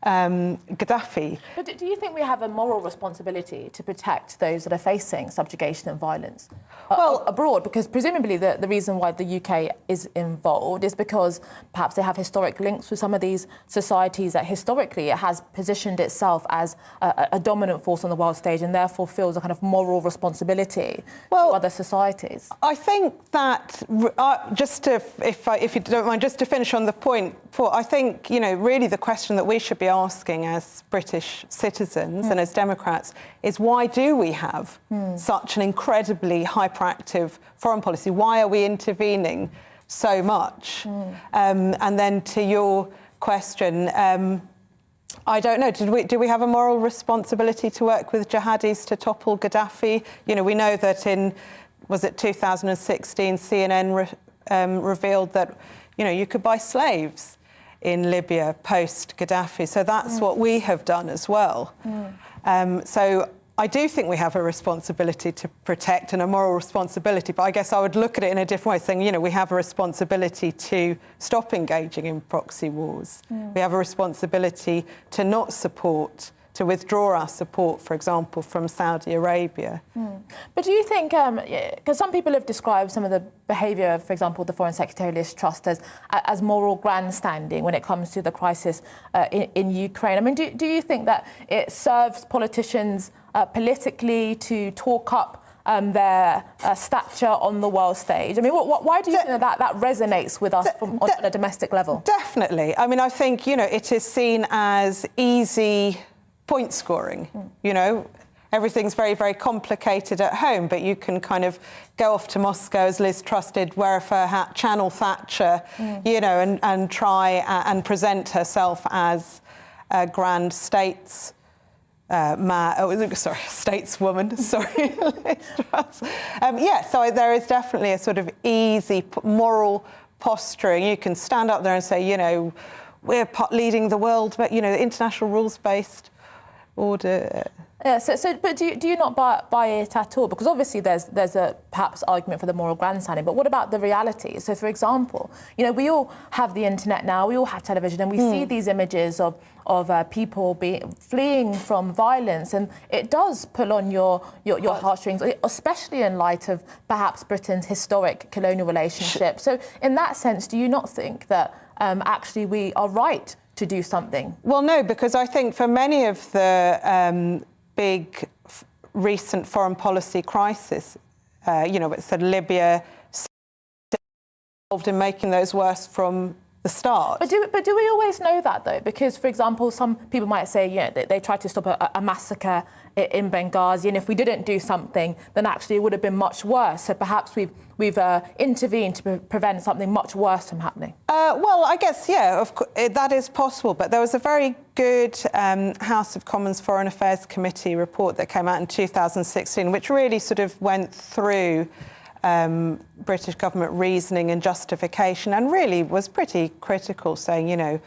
Gaddafi.
But do you think we have a moral responsibility to protect those that are facing subjugation and violence abroad? Because presumably the reason why the UK is involved is because perhaps they have historic links with some of these societies that historically it has positioned itself as a dominant force on the world stage and therefore feels a kind of moral responsibility to other societies.
I think that, if you don't mind, just to finish on the point, I think, really the question that we should be asking as British citizens and as Democrats is, why do we have such an incredibly hyperactive foreign policy? Why are we intervening so much? And then to your question, I don't know, do we have a moral responsibility to work with jihadis to topple Gaddafi? We know that in, was it 2016, CNN revealed that, you could buy slaves in Libya post-Gaddafi. So that's what we have done as well. So I do think we have a responsibility to protect and a moral responsibility, but I guess I would look at it in a different way, saying, we have a responsibility to stop engaging in proxy wars. We have a responsibility to not support, to withdraw our support, for example, from Saudi Arabia.
But do you think, because some people have described some of the behaviour of, for example, the Foreign Secretary Liz Truss as moral grandstanding when it comes to the crisis in Ukraine. I mean, do you think that it serves politicians politically to talk up their stature on the world stage? I mean, why do you think that resonates with us on a domestic level?
Definitely. I mean, I think, it is seen as easy point scoring. You know, everything's very, very complicated at home, but you can kind of go off to Moscow, as Liz Truss did, wear a fur hat, channel Thatcher, you know, and try and present herself as a grand stateswoman. Sorry, Liz Truss. So there is definitely a sort of easy moral posturing. You can stand up there and say, you know, we're leading the world, but, you know, international rules-based order.
Yeah, but do you not buy it at all? Because obviously there's a perhaps argument for the moral grandstanding, but what about the reality? So, for example, you know, we all have the internet now, we all have television, and we see these images of people fleeing from violence, and it does pull on your heartstrings, especially in light of perhaps Britain's historic colonial relationship. So, in that sense, do you not think that actually we are right to do something?
Well, no, because I think for many of the big recent foreign policy crisis, you know, it's Libya involved in making those worse from the start.
But do we always know that, though? Because, for example, some people might say, yeah, they tried to stop a massacre in Benghazi, and if we didn't do something, then actually it would have been much worse. So perhaps we've intervened to prevent something much worse from happening.
Well, I guess, yeah, of course, that is possible. But there was a very good House of Commons Foreign Affairs Committee report that came out in 2016, which really sort of went through British government reasoning and justification, and really was pretty critical, saying, you know,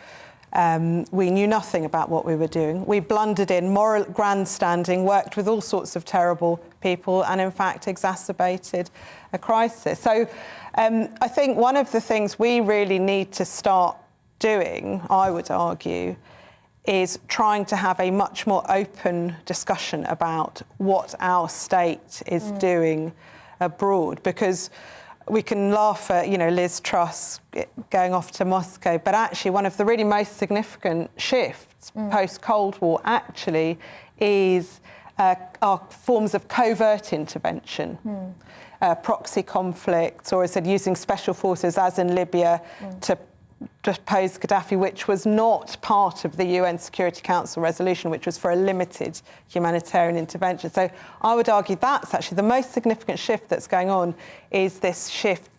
we knew nothing about what we were doing. We blundered in, moral grandstanding, worked with all sorts of terrible people, and in fact exacerbated a crisis. So I think one of the things we really need to start doing, I would argue, is trying to have a much more open discussion about what our state is doing abroad, because we can laugh at, you know, Liz Truss going off to Moscow, but actually one of the really most significant shifts post-Cold War actually is our forms of covert intervention, proxy conflicts, or as I said, using special forces, as in Libya, to depose Gaddafi, which was not part of the UN Security Council resolution, which was for a limited humanitarian intervention. So I would argue that's actually the most significant shift that's going on, is this shift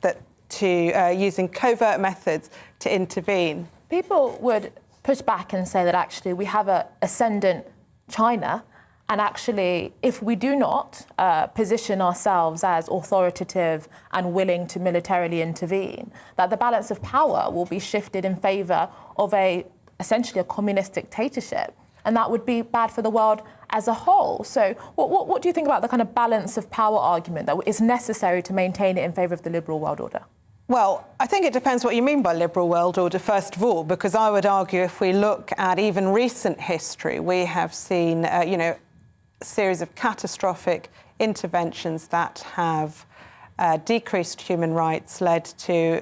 to using covert methods to intervene.
People would push back and say that actually we have an ascendant China, and actually, if we do not position ourselves as authoritative and willing to militarily intervene, that the balance of power will be shifted in favour of essentially a communist dictatorship, and that would be bad for the world as a whole. So what do you think about the kind of balance of power argument that is necessary to maintain it in favour of the liberal world order?
Well, I think it depends what you mean by liberal world order, first of all, because I would argue if we look at even recent history, we have seen, you know, series of catastrophic interventions that have decreased human rights, led to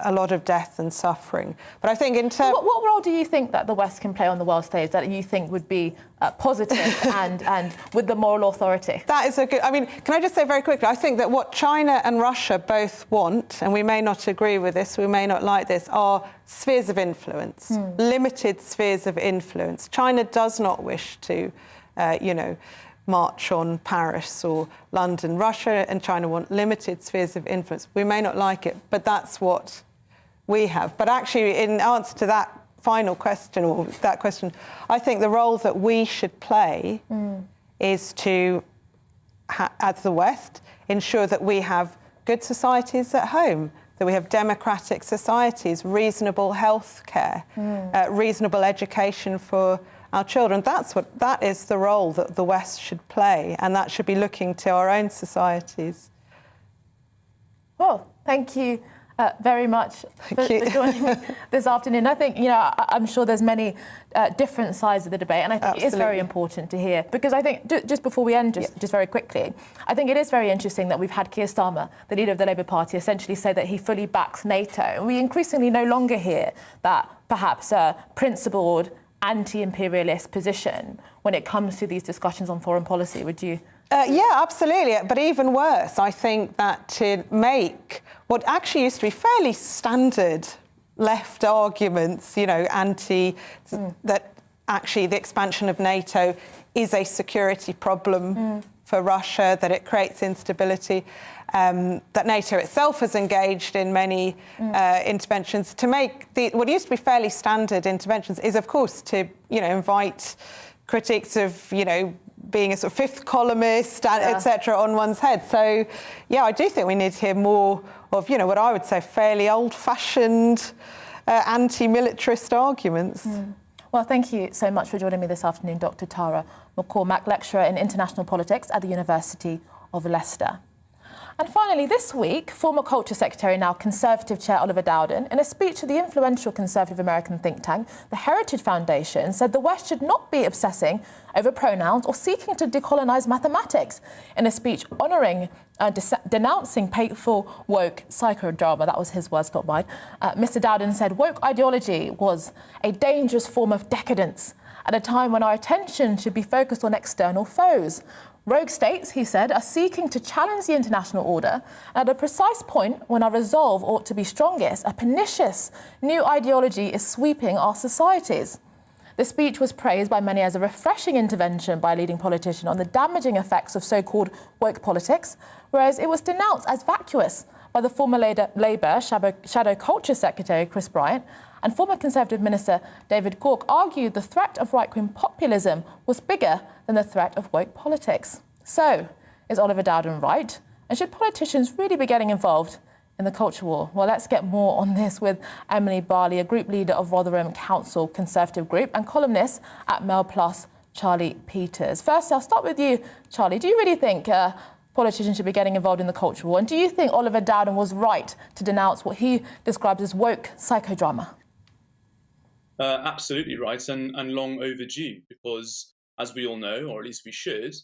a lot of death and suffering. But I think in terms...
What role do you think that the West can play on the world stage that you think would be positive and with the moral authority?
That is a good... I mean, can I just say very quickly, I think that what China and Russia both want, and we may not agree with this, we may not like this, are spheres of influence, limited spheres of influence. China does not wish to you know, march on Paris or London. Russia and China want limited spheres of influence. We may not like it, but that's what we have. But actually, in answer to that final question, or that question, I think the role that we should play is to, as the West, ensure that we have good societies at home, that we have democratic societies, reasonable health care, reasonable education for our children. That is the role that the West should play, and that should be looking to our own societies.
Well, thank you very much for joining me this afternoon. I think, you know, I'm sure there's many different sides of the debate, and I think it is very important to hear, because I think, just before we end, just very quickly, I think it is very interesting that we've had Keir Starmer, the leader of the Labour Party, essentially say that he fully backs NATO. And we increasingly no longer hear that perhaps principled anti-imperialist position when it comes to these discussions on foreign policy. Would you?
Yeah, absolutely. But even worse, I think that to make what actually used to be fairly standard left arguments, you know, that actually the expansion of NATO is a security problem for Russia, that it creates instability, that NATO itself has engaged in many interventions to make what used to be fairly standard interventions is, of course, to invite critics of being a sort of fifth columnist, etc., on one's head. So, yeah, I do think we need to hear more of what I would say fairly old-fashioned anti-militarist arguments.
Well, thank you so much for joining me this afternoon, Dr. Tara McCormack, lecturer in international politics at the University of Leicester. And finally, this week, former Culture Secretary, now Conservative Chair Oliver Dowden, in a speech to the influential Conservative American think tank, the Heritage Foundation, said the West should not be obsessing over pronouns or seeking to decolonise mathematics. In a speech honouring, denouncing painful woke psychodrama, that was his words, not mine, Mr Dowden said woke ideology was a dangerous form of decadence at a time when our attention should be focused on external foes. Rogue states, he said, are seeking to challenge the international order at a precise point when our resolve ought to be strongest. A pernicious new ideology is sweeping our societies. The speech was praised by many as a refreshing intervention by a leading politician on the damaging effects of so-called woke politics, whereas it was denounced as vacuous by the former Labour Shadow Culture Secretary Chris Bryant, and former Conservative Minister David Gauke argued the threat of right-wing populism was bigger than the threat of woke politics. So, is Oliver Dowden right? And should politicians really be getting involved in the culture war? Well, let's get more on this with Emily Barley, a group leader of Rotherham Council Conservative Group and columnist at Mail Plus, Charlie Peters. First, I'll start with you, Charlie. Do you really think politicians should be getting involved in the culture war? And do you think Oliver Dowden was right to denounce what he describes as woke psychodrama?
Absolutely right, and long overdue, because as we all know, or at least we should,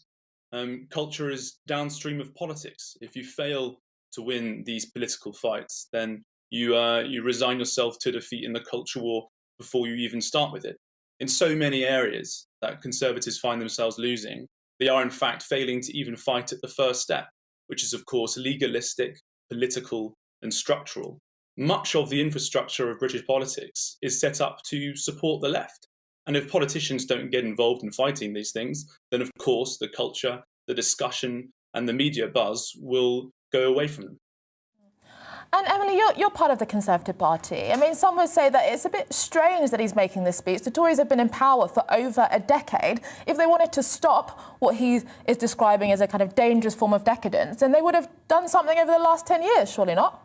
culture is downstream of politics. If you fail to win these political fights, then you resign yourself to defeat in the culture war before you even start with it. In so many areas that Conservatives find themselves losing, they are in fact failing to even fight at the first step, which is of course legalistic, political and structural. Much of the infrastructure of British politics is set up to support the left. And if politicians don't get involved in fighting these things, then of course the culture, the discussion and the media buzz will go away from them.
And Emily, you're part of the Conservative Party. I mean, some would say that it's a bit strange that he's making this speech. The Tories have been in power for over a decade. If they wanted to stop what he is describing as a kind of dangerous form of decadence, then they would have done something over the last 10 years, surely not?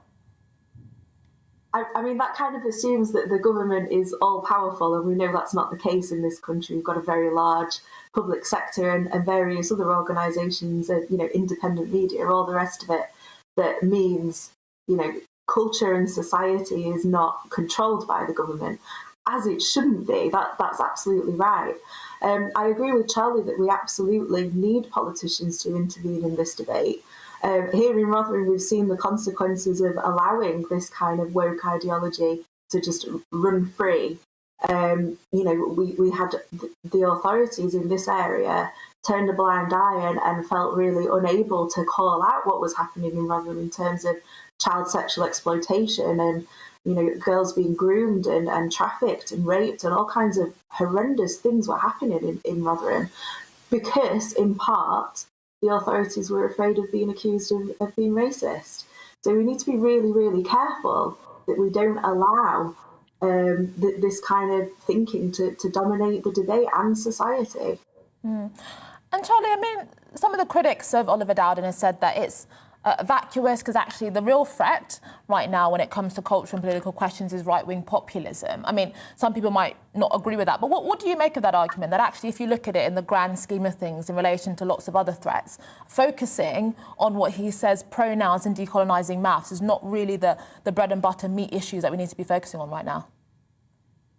I mean, that kind of assumes that the government is all-powerful, and we know that's not the case in this country. We've got a very large public sector and various other organisations, independent media, all the rest of it, that means, culture and society is not controlled by the government, as it shouldn't be. That's absolutely right. I agree with Charlie that we absolutely need politicians to intervene in this debate. Here in Rotherham, we've seen the consequences of allowing this kind of woke ideology to just run free. We had the authorities in this area turned a blind eye and felt really unable to call out what was happening in Rotherham in terms of child sexual exploitation and, girls being groomed and trafficked and raped, and all kinds of horrendous things were happening in Rotherham because, in part, the authorities were afraid of being accused of being racist. So we need to be really, really careful that we don't allow this kind of thinking to dominate the debate and society.
And Charlie, I mean, some of the critics of Oliver Dowden have said that it's vacuous because actually the real threat right now when it comes to cultural and political questions is right-wing populism. I mean, some people might not agree with that, but what do you make of that argument, that actually if you look at it in the grand scheme of things in relation to lots of other threats, focusing on what he says pronouns and decolonising maths is not really the bread and butter meat issues that we need to be focusing on right now?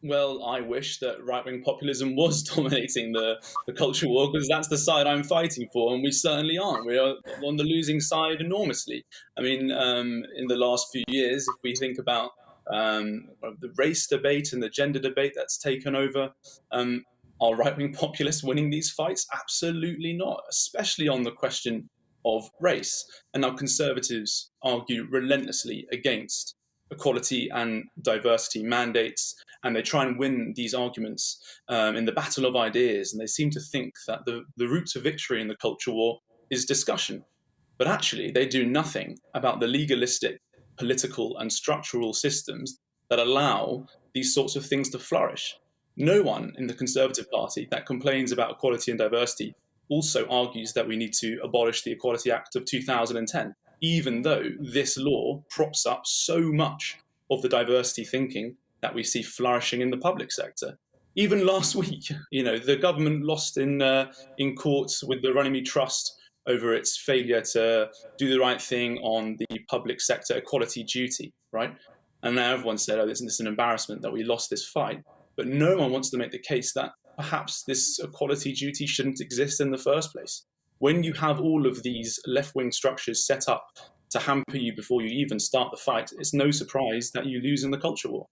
Well, I wish that right-wing populism was dominating the culture war, because that's the side I'm fighting for, and we certainly aren't. We are on the losing side enormously. I mean, in the last few years, if we think about the race debate and the gender debate that's taken over, are right-wing populists winning these fights? Absolutely not, especially on the question of race. And now Conservatives argue relentlessly against equality and diversity mandates, and they try and win these arguments in the battle of ideas, and they seem to think that the route to victory in the culture war is discussion. But actually, they do nothing about the legalistic, political and structural systems that allow these sorts of things to flourish. No one in the Conservative Party that complains about equality and diversity also argues that we need to abolish the Equality Act of 2010, even though this law props up so much of the diversity thinking that we see flourishing in the public sector. Even last week, the government lost in court with the Runnymede Trust over its failure to do the right thing on the public sector equality duty, right? And now everyone said, oh, this is an embarrassment that we lost this fight. But no one wants to make the case that perhaps this equality duty shouldn't exist in the first place. When you have all of these left-wing structures set up to hamper you before you even start the fight, it's no surprise that you lose in the culture war.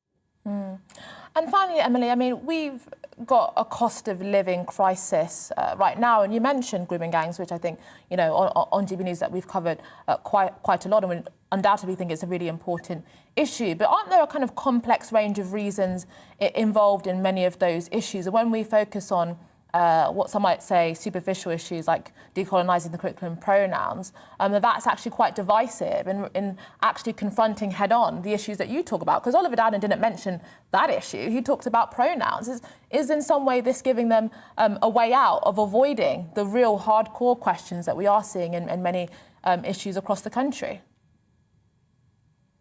And finally, Emily, I mean, we've got a cost of living crisis right now, and you mentioned grooming gangs, which I think, on GB News that we've covered quite a lot, and we undoubtedly think it's a really important issue. But aren't there a kind of complex range of reasons involved in many of those issues? And when we focus on what some might say superficial issues like decolonising the curriculum pronouns, that's actually quite divisive in actually confronting head-on the issues that you talk about. Because Oliver Dowden didn't mention that issue. He talked about pronouns. Is in some way this giving them a way out of avoiding the real hardcore questions that we are seeing in many issues across the country?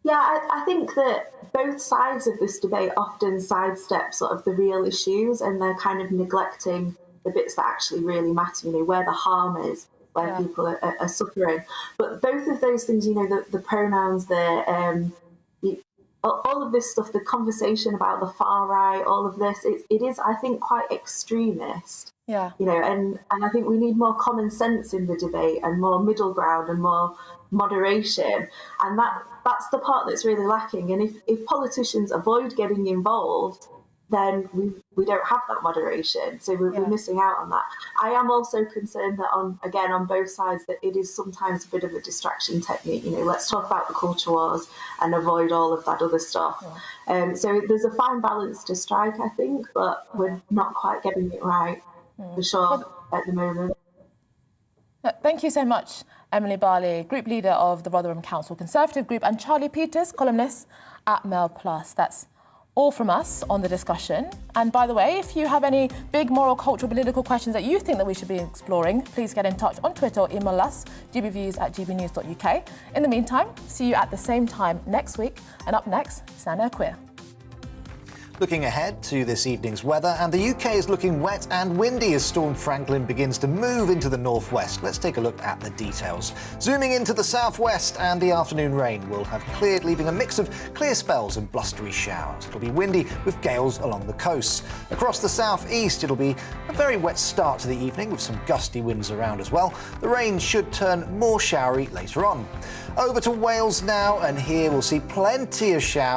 Yeah, I think that both sides of this debate often sidestep sort of the real issues, and they're kind of neglecting the bits that actually really matter, where the harm is, where people are suffering. But both of those things, the pronouns, all of this stuff, the conversation about the far right, all of this, it is, I think, quite extremist.
Yeah.
And I think we need more common sense in the debate and more middle ground and more moderation. And that's the part that's really lacking. And if politicians avoid getting involved, then we don't have that moderation. So we're missing out on that. I am also concerned that on both sides, that it is sometimes a bit of a distraction technique. Let's talk about the culture wars and avoid all of that other stuff. So there's a fine balance to strike, I think, but we're not quite getting it right for sure at the moment.
Thank you so much, Emily Barley, Group Leader of the Rotherham Council Conservative Group, and Charlie Peters, columnist at Mail Plus. That's all from us on the discussion. And by the way, if you have any big moral, cultural, political questions that you think that we should be exploring, please get in touch on Twitter or email us, gbviews@gbnews.uk. In the meantime, see you at the same time next week. And up next, Sana Queer.
Looking ahead to this evening's weather, and the UK is looking wet and windy as Storm Franklin begins to move into the northwest. Let's take a look at the details. Zooming into the southwest, and the afternoon rain will have cleared, leaving a mix of clear spells and blustery showers. It'll be windy with gales along the coasts. Across the southeast, it'll be a very wet start to the evening with some gusty winds around as well. The rain should turn more showery later on. Over to Wales now, and here we'll see plenty of showers.